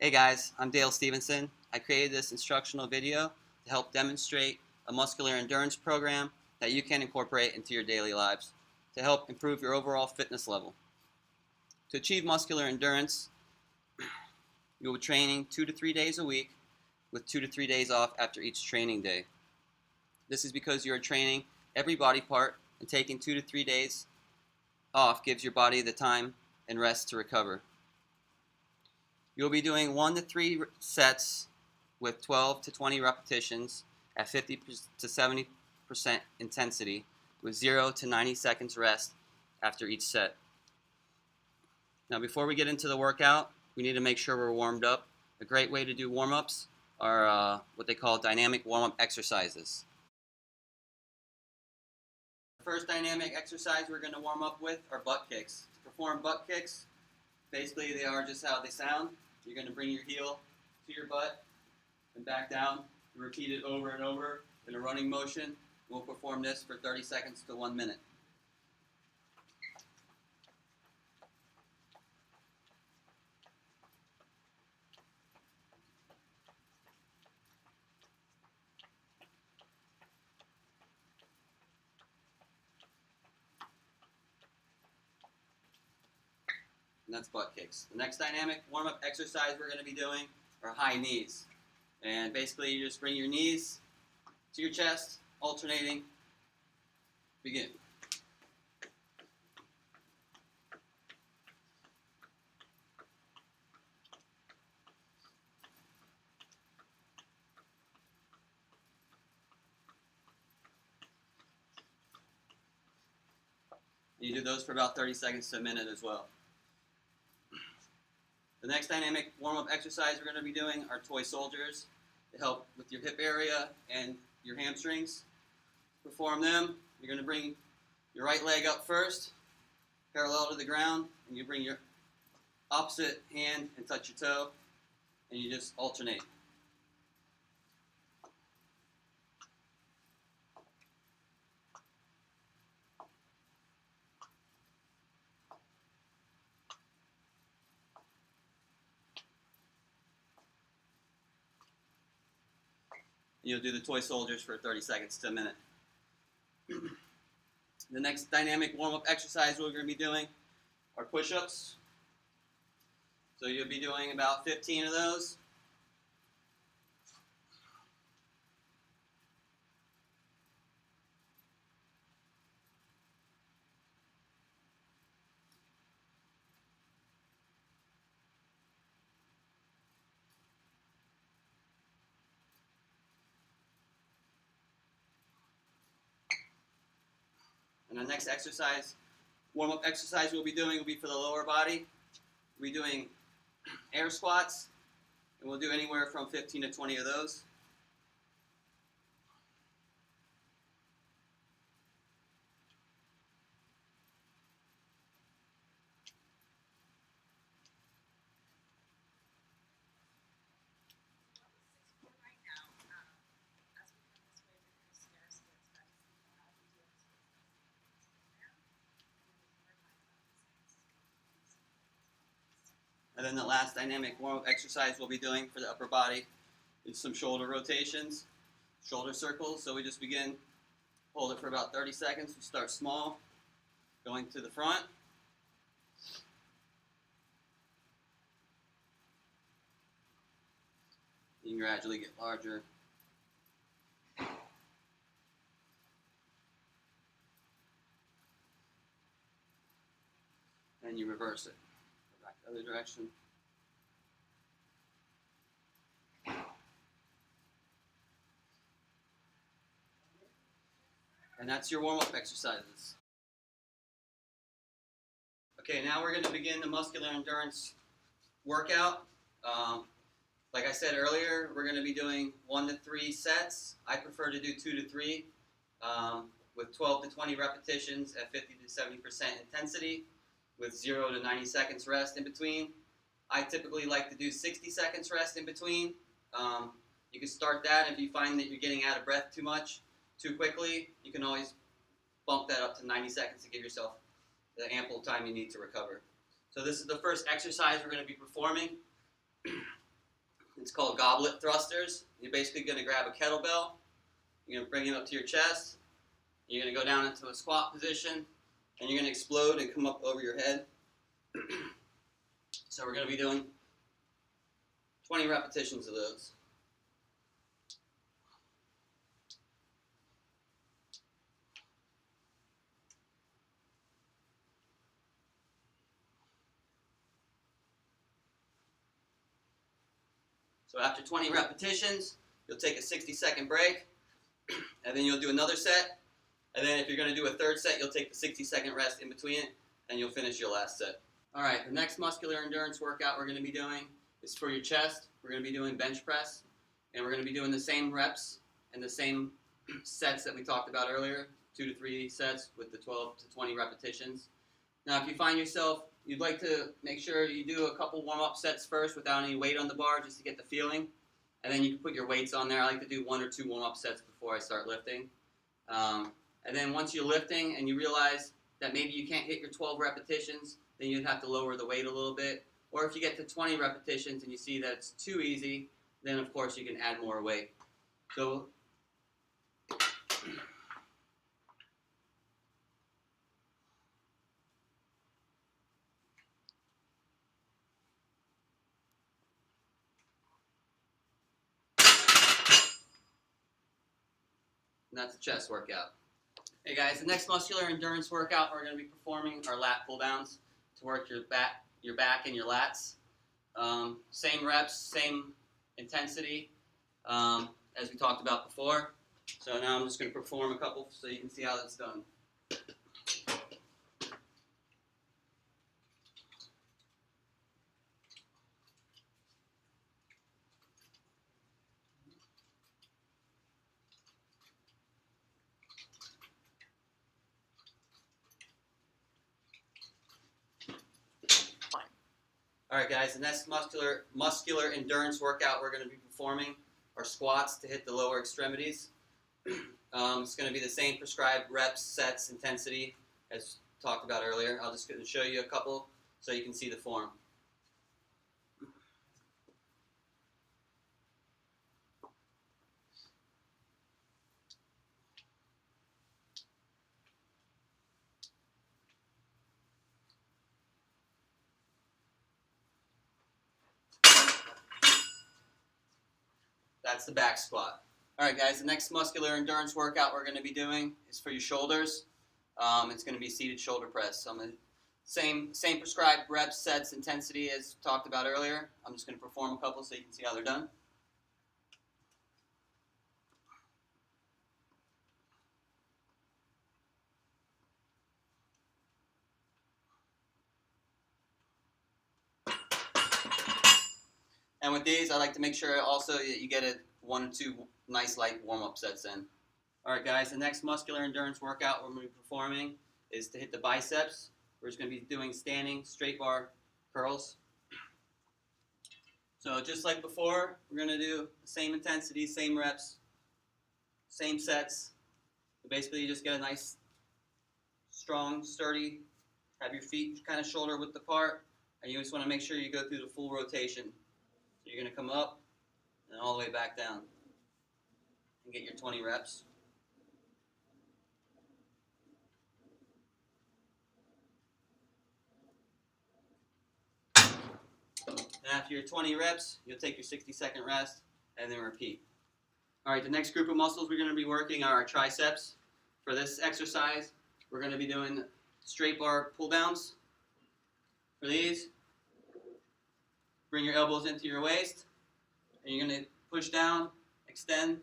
Hey guys, I'm Dale Stevenson. I created this instructional video to help demonstrate a muscular endurance program that you can incorporate into your daily lives to help improve your overall fitness level. To achieve muscular endurance, you'll be training 2 to 3 days a week with 2 to 3 days off after each training day. This is because you are training every body part, and taking 2 to 3 days off gives your body the time and rest to recover. You'll be doing 1 to 3 sets with 12 to 20 repetitions at 50 to 70% intensity with 0 to 90 seconds rest after each set. Now before we get into the workout, we need to make sure we're warmed up. A great way to do warm-ups are what they call dynamic warm-up exercises. The first dynamic exercise we're going to warm up with are butt kicks. To perform butt kicks, basically they are just how they sound. You're going to bring your heel to your butt and back down. Repeat it over and over in a running motion. We'll perform this for 30 seconds to 1 minute. And that's butt kicks. The next dynamic warm-up exercise we're going to be doing are high knees. And basically you just bring your knees to your chest, alternating. Begin. And you do those for about 30 seconds to a minute as well. The next dynamic warm-up exercise we're going to be doing are toy soldiers to help with your hip area and your hamstrings. To perform them, you're going to bring your right leg up first, parallel to the ground, and you bring your opposite hand and touch your toe, and you just alternate. You'll do the toy soldiers for 30 seconds to a minute. The next dynamic warm-up exercise we're going to be doing are push-ups. So you'll be doing about 15 of those. And the next exercise, warm-up exercise we'll be doing will be for the lower body. We'll be doing air squats, and we'll do anywhere from 15 to 20 of those. And then the last dynamic warm-up exercise we'll be doing for the upper body is some shoulder rotations, shoulder circles. So we just begin, hold it for about 30 seconds. We start small, going to the front. You can gradually get larger. And you reverse it. Go back the other direction. And that's your warm-up exercises. Okay, now we're going to begin the muscular endurance workout. Like I said earlier, we're going to be doing 1 to 3 sets. I prefer to do 2 to 3 with 12 to 20 repetitions at 50 to 70% intensity with 0 to 90 seconds rest in between. I typically like to do 60 seconds rest in between. You can start that. If you find that you're getting out of breath too quickly, you can always bump that up to 90 seconds to give yourself the ample time you need to recover. So this is the first exercise we're going to be performing. It's called goblet thrusters. You're basically going to grab a kettlebell, you're going to bring it up to your chest, you're going to go down into a squat position, and you're going to explode and come up over your head. So we're going to be doing 20 repetitions of those. So after 20 repetitions, you'll take a 60-second break, and then you'll do another set. And then if you're going to do a third set, you'll take the 60-second rest in between it, and you'll finish your last set. All right, the next muscular endurance workout we're going to be doing is for your chest. We're going to be doing bench press, and we're going to be doing the same reps and the same sets that we talked about earlier, 2 to 3 sets with the 12 to 20 repetitions. Now, if you find yourself, you'd like to make sure you do a couple warm-up sets first without any weight on the bar just to get the feeling, and then you can put your weights on there. I like to do 1 or 2 warm-up sets before I start lifting. And then once you're lifting and you realize that maybe you can't hit your 12 repetitions, then you'd have to lower the weight a little bit. Or if you get to 20 repetitions and you see that it's too easy, then of course you can add more weight. So and that's the chest workout. Hey guys, the next muscular endurance workout we're going to be performing are lat pull downs to work your back and your lats. Same reps, same intensity as we talked about before. So now I'm just going to perform a couple so you can see how that's done. All right, guys, the next muscular endurance workout we're going to be performing are squats to hit the lower extremities. It's going to be the same prescribed reps, sets, intensity as talked about earlier. I'll just going to show you a couple so you can see the form. That's the back squat. All right, guys, the next muscular endurance workout we're going to be doing is for your shoulders. It's going to be seated shoulder press. So same prescribed reps, sets, intensity as talked about earlier. I'm just going to perform a couple so you can see how they're done. And with these, I like to make sure also that you get 1 or 2 nice light warm-up sets in. All right, guys, the next muscular endurance workout we're going to be performing is to hit the biceps. We're just going to be doing standing straight bar curls. So just like before, we're going to do the same intensity, same reps, same sets. So basically, you just get a nice, strong, sturdy, have your feet kind of shoulder width apart, and you just want to make sure you go through the full rotation. So you're going to come up and all the way back down and get your 20 reps. And after your 20 reps, you'll take your 60-second rest and then repeat. All right, the next group of muscles we're going to be working are our triceps. For this exercise, we're going to be doing straight bar pull downs. For these, bring your elbows into your waist, and you're going to push down, extend,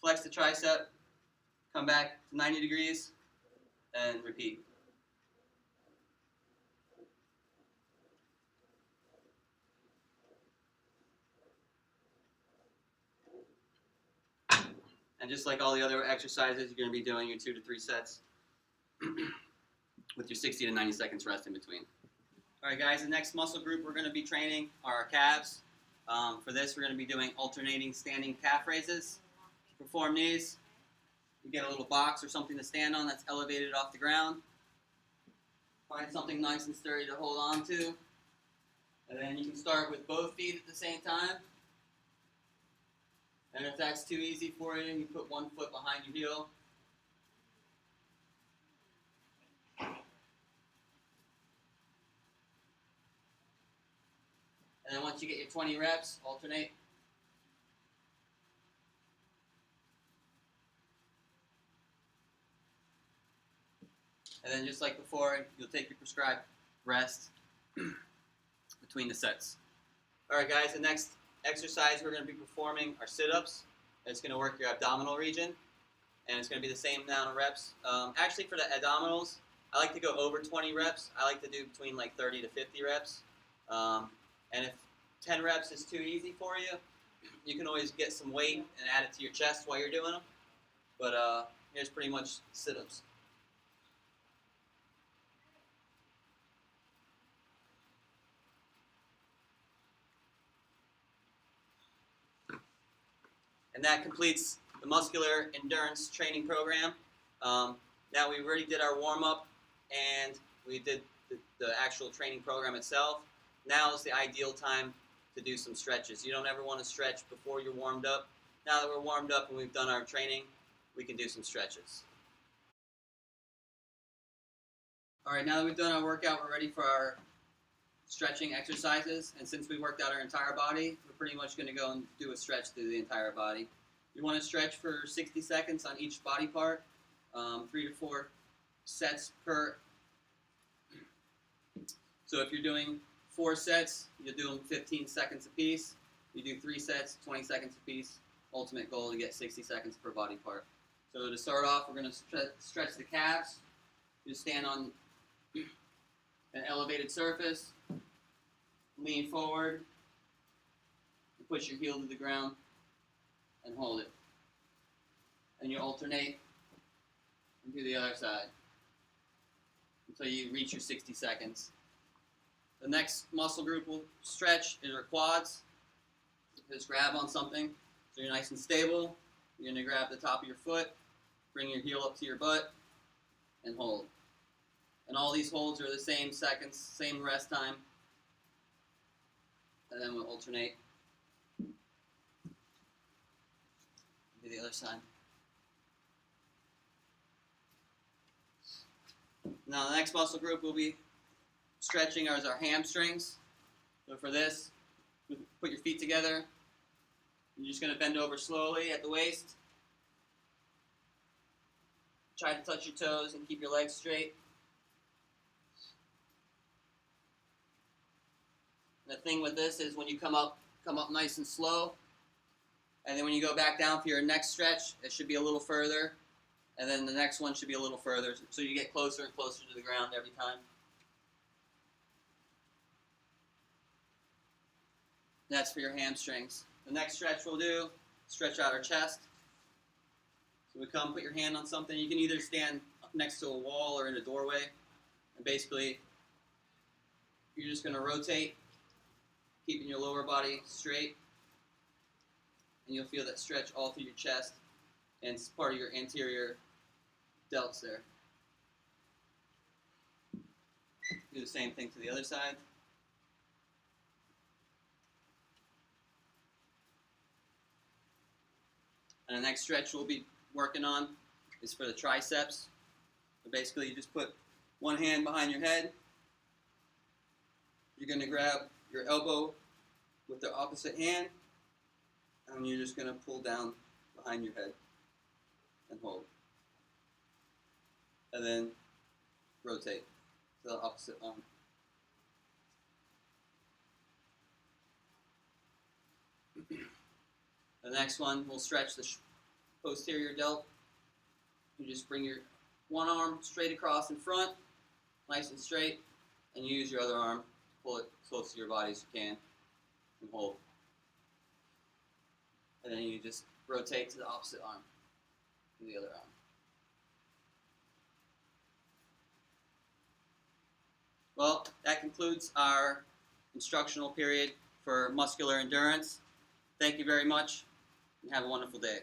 flex the tricep, come back to 90 degrees, and repeat. And just like all the other exercises, you're going to be doing your 2 to 3 sets with your 60 to 90 seconds rest in between. All right, guys, the next muscle group we're going to be training are our calves. For this, we're going to be doing alternating standing calf raises. To perform these, you get a little box or something to stand on that's elevated off the ground. Find something nice and sturdy to hold on to. And then you can start with both feet at the same time. And if that's too easy for you, you put one foot behind your heel. And then once you get your 20 reps, alternate. And then just like before, you'll take your prescribed rest between the sets. Alright guys, the next exercise we're going to be performing are sit-ups. It's going to work your abdominal region, and it's going to be the same amount of reps. Actually for the abdominals, I like to go over 20 reps. I like to do between like 30 to 50 reps. And if 10 reps is too easy for you, you can always get some weight and add it to your chest while you're doing them. But here's pretty much sit-ups. And that completes the muscular endurance training program. Now we already did our warm-up and we did the actual training program itself. Now is the ideal time to do some stretches. You don't ever want to stretch before you're warmed up. Now that we're warmed up and we've done our training, we can do some stretches. Alright, now that we've done our workout, we're ready for our stretching exercises. And since we worked out our entire body, we're pretty much going to go and do a stretch through the entire body. You want to stretch for 60 seconds on each body part, 3 to 4 sets per. So if you're doing 4 sets, you do them 15 seconds apiece. You do 3 sets, 20 seconds apiece. Ultimate goal to get 60 seconds per body part. So to start off, we're going to stretch the calves. You stand on an elevated surface, lean forward, and push your heel to the ground and hold it. And you alternate and do the other side until you reach your 60 seconds. The next muscle group we'll stretch is our quads. Just grab on something so you're nice and stable. You're going to grab the top of your foot, bring your heel up to your butt, and hold. And all these holds are the same seconds, same rest time. And then we'll alternate. Do the other side. Now the next muscle group we'll be stretching is our hamstrings. So for this, put your feet together. You're just going to bend over slowly at the waist. Try to touch your toes and keep your legs straight. The thing with this is when you come up nice and slow, and then when you go back down for your next stretch, it should be a little further, and then the next one should be a little further, so you get closer and closer to the ground every time. That's for your hamstrings. The next stretch we'll do, stretch out our chest. So we come, put your hand on something. You can either stand next to a wall or in a doorway, and basically you're just going to rotate, keeping your lower body straight, and you'll feel that stretch all through your chest and it's part of your anterior delts there. Do the same thing to the other side. And the next stretch we'll be working on is for the triceps. So basically you just put one hand behind your head. You're going to grab your elbow with the opposite hand, and you're just going to pull down behind your head and hold. And then rotate to the opposite arm. The next one, we'll stretch the posterior delt. You just bring your one arm straight across in front, nice and straight, and you use your other arm to pull it close to your body as you can, and hold. And then you just rotate to the opposite arm, to the other arm. Well, that concludes our instructional period for muscular endurance. Thank you very much, and have a wonderful day.